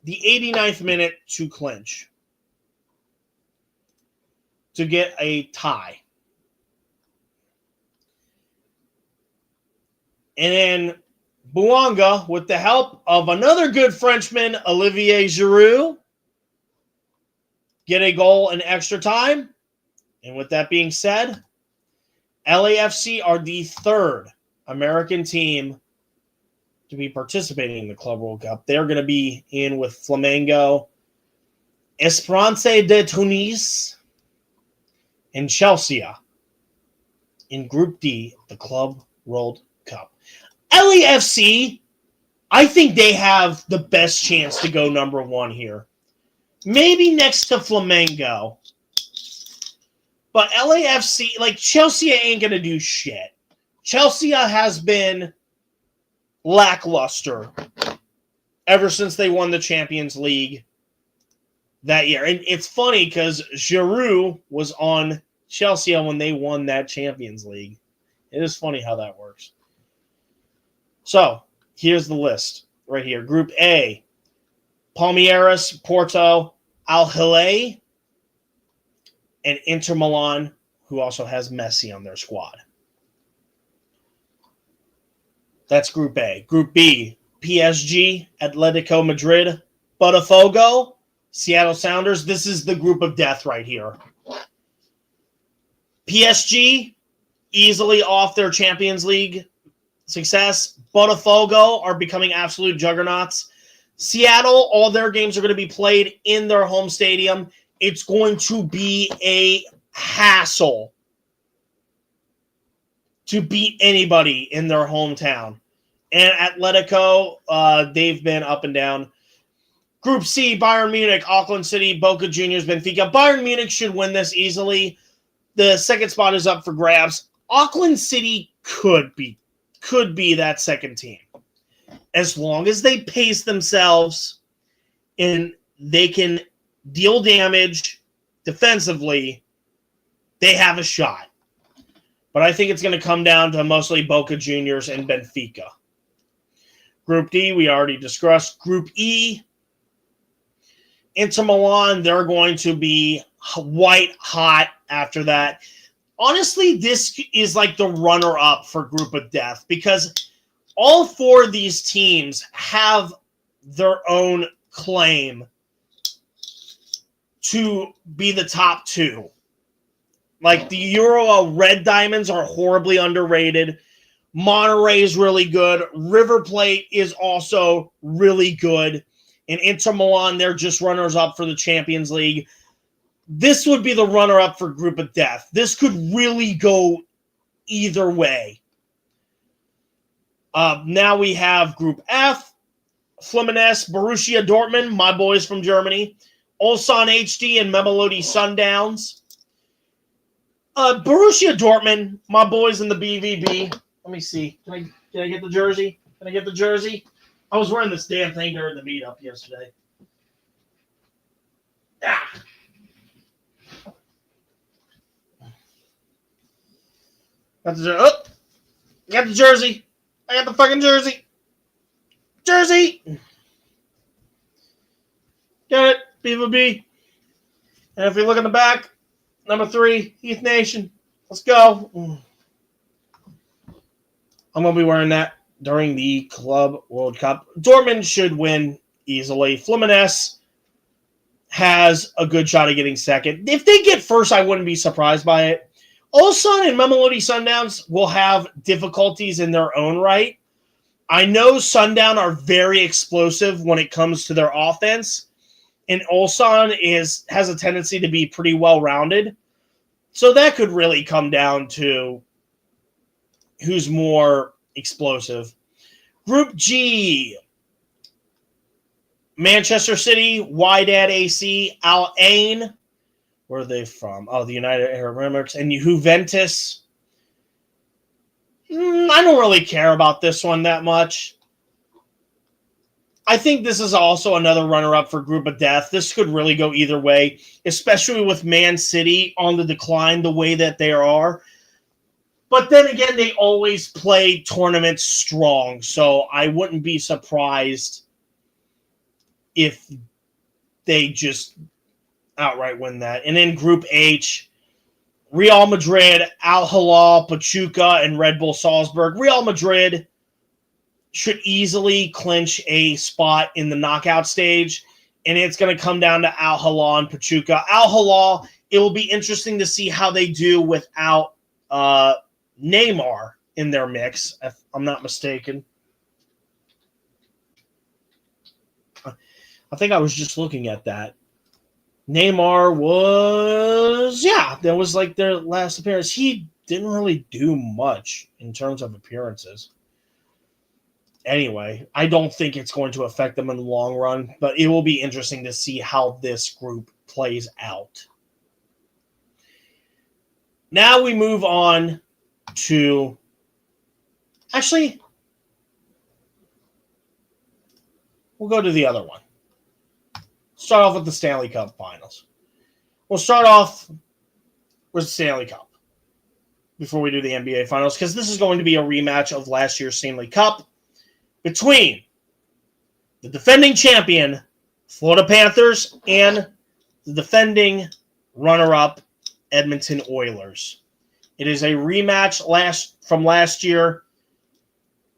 the 89th minute to clinch, to get a tie. And then Bouanga, with the help of another good Frenchman, Olivier Giroud, get a goal in extra time. And with that being said, LAFC are the third American team to be participating in the Club World Cup. They're going to be in with Flamengo, Esperance de Tunis, and Chelsea in Group D, the Club World Cup. LAFC, I think they have the best chance to go number one here. Maybe next to Flamengo. But LAFC, like Chelsea ain't going to do shit. Chelsea has been lackluster ever since they won the Champions League that year. And it's funny because Giroud was on Chelsea when they won that Champions League. It is funny how that works. So, here's the list right here. Group A, Palmeiras, Porto, Al Hilal, and Inter Milan, who also has Messi on their squad. That's Group A. Group B, PSG, Atletico Madrid, Botafogo, Seattle Sounders. This is the group of death right here. PSG, easily off their Champions League success. Botafogo are becoming absolute juggernauts. Seattle, all their games are going to be played in their home stadium. It's going to be a hassle to beat anybody in their hometown. And Atletico, they've been up and down. Group C, Bayern Munich, Auckland City, Boca Juniors, Benfica. Bayern Munich should win this easily. The second spot is up for grabs. Auckland City could be that second team. As long as they pace themselves and they can deal damage defensively, they have a shot. But I think it's going to come down to mostly Boca Juniors and Benfica. Group D, we already discussed. Group E, Inter Milan, they're going to be white hot after that. Honestly, this is like the runner-up for Group of Death because all four of these teams have their own claim to be the top two. Like the Euro Red Diamonds are horribly underrated. Monterrey is really good. River Plate is also really good. And Inter Milan, they're just runners-up for the Champions League. this would be the runner-up for Group of Death. This could really go either way. Now we have Group F, Fluminense, Borussia Dortmund, my boys from Germany, Ulsan HD, and Mamelodi Sundowns. Borussia Dortmund, my boys in the BVB. Let me see. Can I get the jersey? Can I get the jersey? I was wearing this damn thing during the meetup yesterday. Ah. Got the jersey. I got the fucking jersey. Jersey. Got it. BVB. And if you look in the back, number 3, Heath Nation. Let's go. I'm going to be wearing that during the Club World Cup. Dortmund should win easily. Fluminense has a good shot at getting second. If they get first, I wouldn't be surprised by it. Ulsan and Mamelodi Sundowns will have difficulties in their own right. I know Sundown are very explosive when it comes to their offense, and Ulsan has a tendency to be pretty well-rounded. So that could really come down to who's more explosive. Group G, Manchester City, Wydad AC, Al Ain. Where are they from? Oh, the United Arab Emirates. And Juventus. I don't really care about this one that much. I think this is also another runner-up for Group of Death. This could really go either way, especially with Man City on the decline the way that they are. But then again, they always play tournaments strong, so I wouldn't be surprised if they just outright win that. And in Group H, Real Madrid, Al Hilal, Pachuca, and Red Bull Salzburg. Real Madrid should easily clinch a spot in the knockout stage, and it's going to come down to Al Hilal and Pachuca. Al Hilal, it will be interesting to see how they do without Neymar in their mix, if I'm not mistaken. I think I was just looking at that. Neymar was, that was like their last appearance. He didn't really do much in terms of appearances. Anyway, I don't think it's going to affect them in the long run, but it will be interesting to see how this group plays out. Now we move on to, actually, we'll go to the other one. Start off with the Stanley Cup finals. We'll start off with the Stanley Cup before we do the NBA finals, because this is going to be a rematch of last year's Stanley Cup between the defending champion, Florida Panthers, and the defending runner-up, Edmonton Oilers. It is a rematch from last year.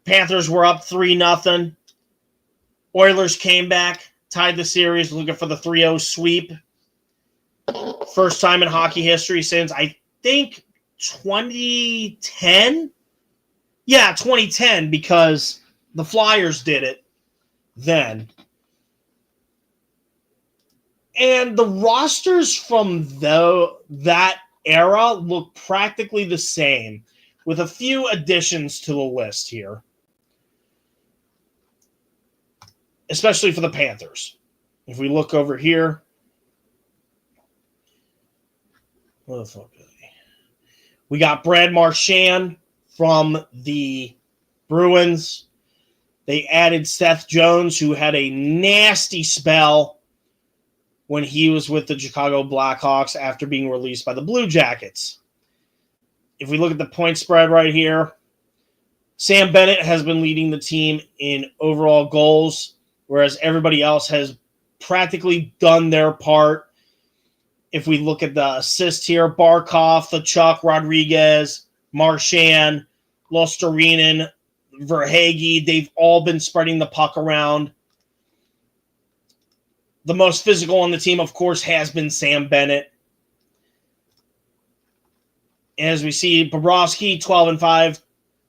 Panthers were up 3-0. Oilers came back, tied the series, looking for the 3-0 sweep. First time in hockey history since, I think, 2010? Yeah, 2010, because the Flyers did it then. And the rosters from that era look practically the same, with a few additions to the list here. Especially for the Panthers. If we look over here, what the fuck is he? We got Brad Marchand from the Bruins. They added Seth Jones, who had a nasty spell when he was with the Chicago Blackhawks after being released by the Blue Jackets. If we look at the point spread right here, Sam Bennett has been leading the team in overall goals, whereas everybody else has practically done their part. If we look at the assists here, Barkov, Tkachuk, Rodriguez, Marchand, Luostarinen, Verhaeghe, they've all been spreading the puck around. The most physical on the team, of course, has been Sam Bennett. As we see, Bobrovsky, 12-5,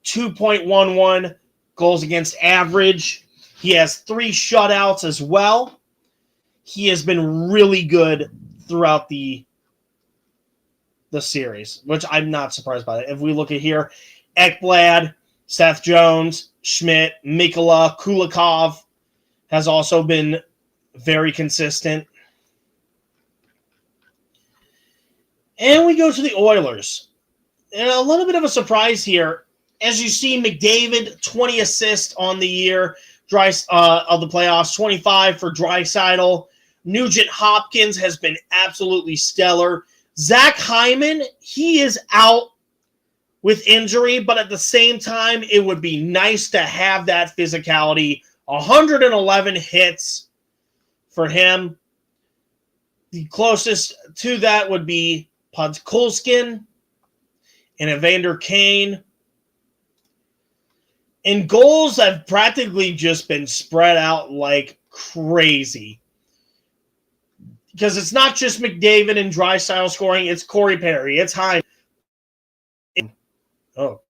2.11 goals against average. He has 3 shutouts as well. He has been really good throughout the the series, which I'm not surprised by that. If we look at here, Ekblad, Seth Jones, Schmidt, Mikula, Kulikov has also been very consistent. And we go to the Oilers. And a little bit of a surprise here. As you see, McDavid, 20 assists on the year of the playoffs, 25 for Draisaitl. Nugent Hopkins has been absolutely stellar. Zach Hyman, he is out with injury, but at the same time, it would be nice to have that physicality. 111 hits for him. The closest to that would be Podkolskin and Evander Kane. And goals have practically just been spread out like crazy. Because it's not just McDavid and Draisaitl scoring, it's Corey Perry, it's Hyman. Oh.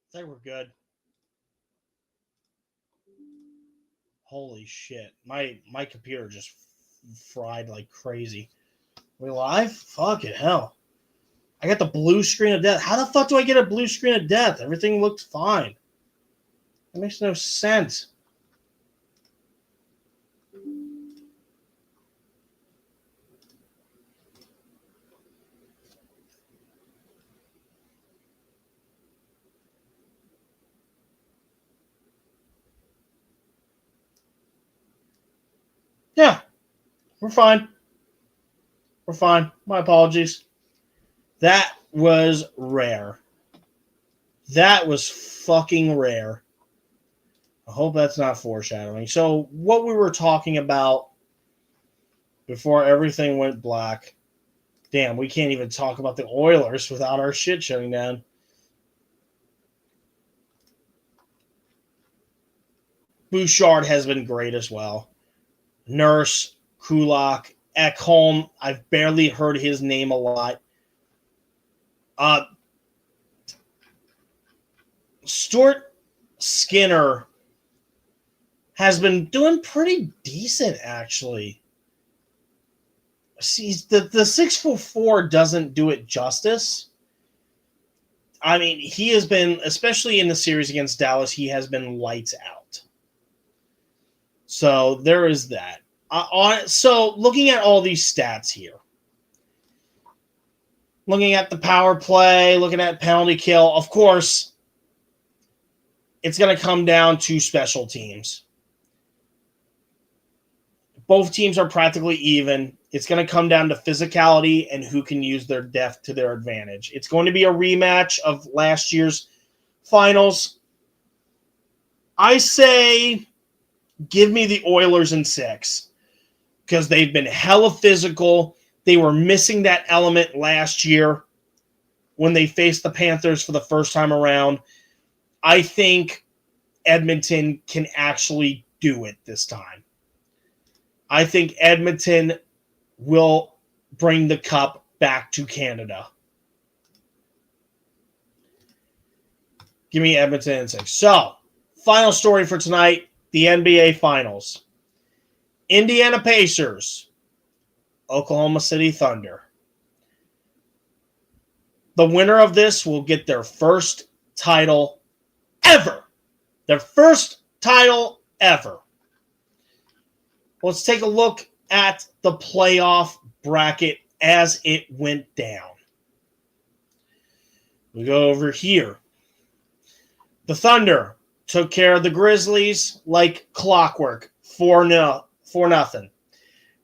I think we're good. Holy shit. My computer just fried like crazy. We live? Fucking hell. I got the blue screen of death. How the fuck do I get a blue screen of death? Everything looks fine. That makes no sense. Yeah, we're fine. We're fine. My apologies. That was rare. That was fucking rare. I hope that's not foreshadowing. So, what we were talking about before everything went black. Damn, we can't even talk about the Oilers without our shit shutting down. Bouchard has been great as well. Nurse, Kulak, Ekholm. I've barely heard his name a lot. Stuart Skinner has been doing pretty decent, actually. See, the 6'4" doesn't do it justice. I mean, he has been, especially in the series against Dallas, he has been lights out. So there is that. So looking at all these stats here, looking at the power play, looking at penalty kill, of course, it's going to come down to special teams. Both teams are practically even. It's going to come down to physicality and who can use their depth to their advantage. It's going to be a rematch of last year's finals. I say give me the Oilers in 6 because they've been hella physical. They were missing that element last year when they faced the Panthers for the first time around. I think Edmonton can actually do it this time. I think Edmonton will bring the cup back to Canada. Give me Edmonton in 6. So, final story for tonight, the NBA Finals. Indiana Pacers, Oklahoma City Thunder. The winner of this will get their first title ever. Their first title ever. Let's take a look at the playoff bracket as it went down. We go over here. The Thunder took care of the Grizzlies like clockwork, 4-0.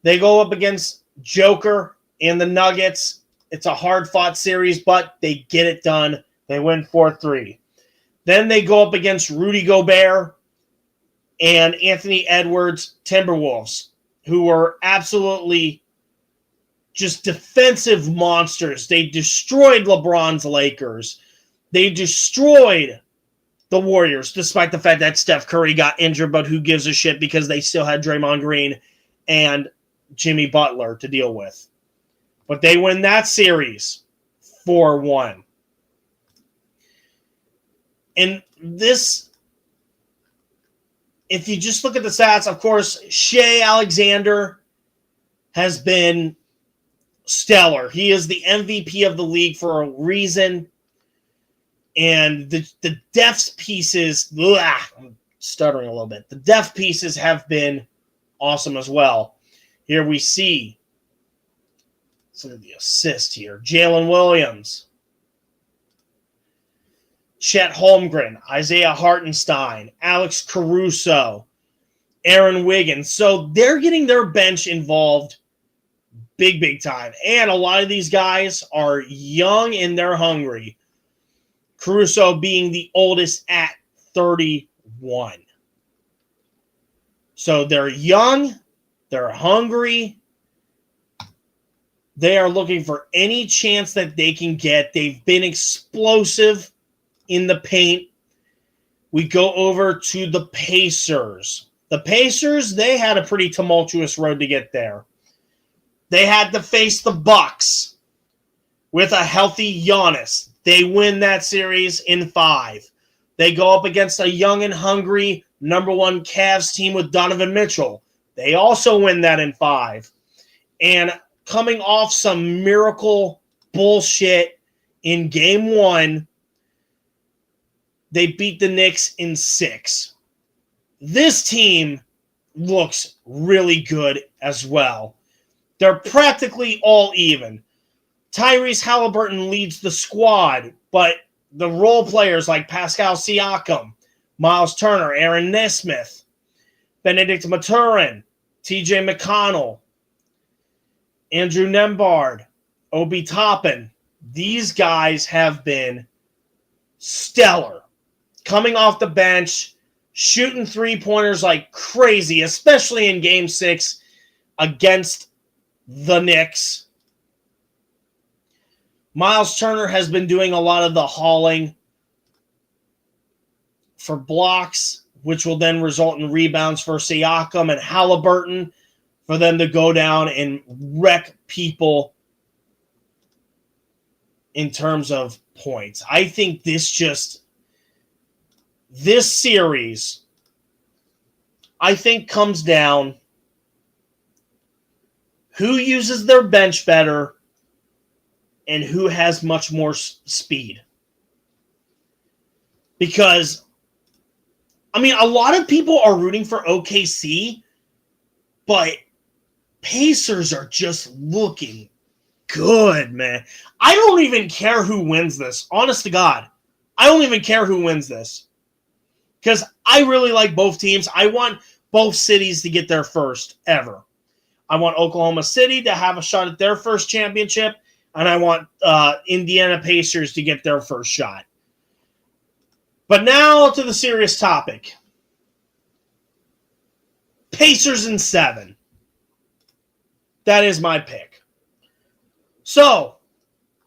They go up against Joker and the Nuggets. It's a hard-fought series, but they get it done. They win 4-3. Then they go up against Rudy Gobert and Anthony Edwards Timberwolves, who were absolutely just defensive monsters. They destroyed LeBron's Lakers. They destroyed the Warriors, despite the fact that Steph Curry got injured, but who gives a shit because they still had Draymond Green and Jimmy Butler to deal with. But they win that series 4-1. And this, if you just look at the stats, of course, Shea Alexander has been stellar. He is the MVP of the league for a reason. And the depth pieces, I'm stuttering a little bit. The depth pieces have been awesome as well. Here we see, let's look at the assist here. Jalen Williams, Chet Holmgren, Isaiah Hartenstein, Alex Caruso, Aaron Wiggins. So they're getting their bench involved big time. And a lot of these guys are young and they're hungry. Caruso being the oldest at 31. So they're young, they're hungry, they are looking for any chance that they can get. They've been explosive in the paint. We go over to the Pacers. The Pacers, they had a pretty tumultuous road to get there. They had to face the Bucks with a healthy Giannis. They win that series in 5. They go up against a young and hungry number 1 Cavs team with Donovan Mitchell. They also win that in 5. And coming off some miracle bullshit in game 1, they beat the Knicks in 6. This team looks really good as well. They're practically all even. Tyrese Halliburton leads the squad, but the role players like Pascal Siakam, Miles Turner, Aaron Nesmith, Benedict Mathurin, TJ McConnell, Andrew Nembhard, Obi Toppin, these guys have been stellar. Coming off the bench, shooting three-pointers like crazy, especially in Game 6 against the Knicks. Miles Turner has been doing a lot of the hauling for blocks, which will then result in rebounds for Siakam and Halliburton for them to go down and wreck people in terms of points. I think this series, I think, comes down who uses their bench better and who has much more speed. Because, I mean, a lot of people are rooting for OKC, but Pacers are just looking good, man. I don't even care who wins this. Honest to God, I don't even care who wins this. Because I really like both teams. I want both cities to get their first ever. I want Oklahoma City to have a shot at their first championship, and I want Indiana Pacers to get their first shot. But now to the serious topic. Pacers in 7. That is my pick. So,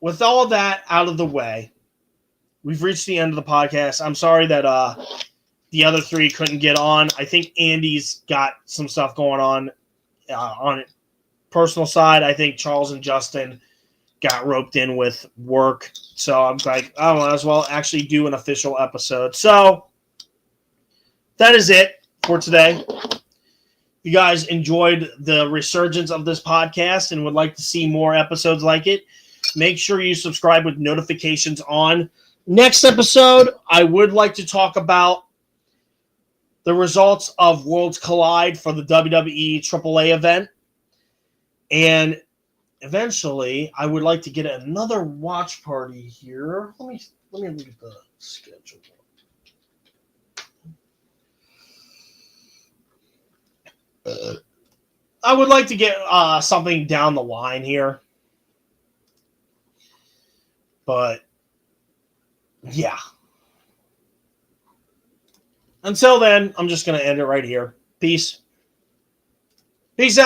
with all that out of the way, we've reached the end of the podcast. I'm sorry that the other 3 couldn't get on. I think Andy's got some stuff going on it personal side. I think Charles and Justin got roped in with work. So I'm like, I might as well actually do an official episode. So that is it for today. If you guys enjoyed the resurgence of this podcast and would like to see more episodes like it, make sure you subscribe with notifications on. Next episode, I would like to talk about the results of Worlds Collide for the WWE AAA event. And eventually, I would like to get another watch party here. Let me look at the schedule. I would like to get something down the line here. But, yeah. Until then, I'm just going to end it right here. Peace. Peace out.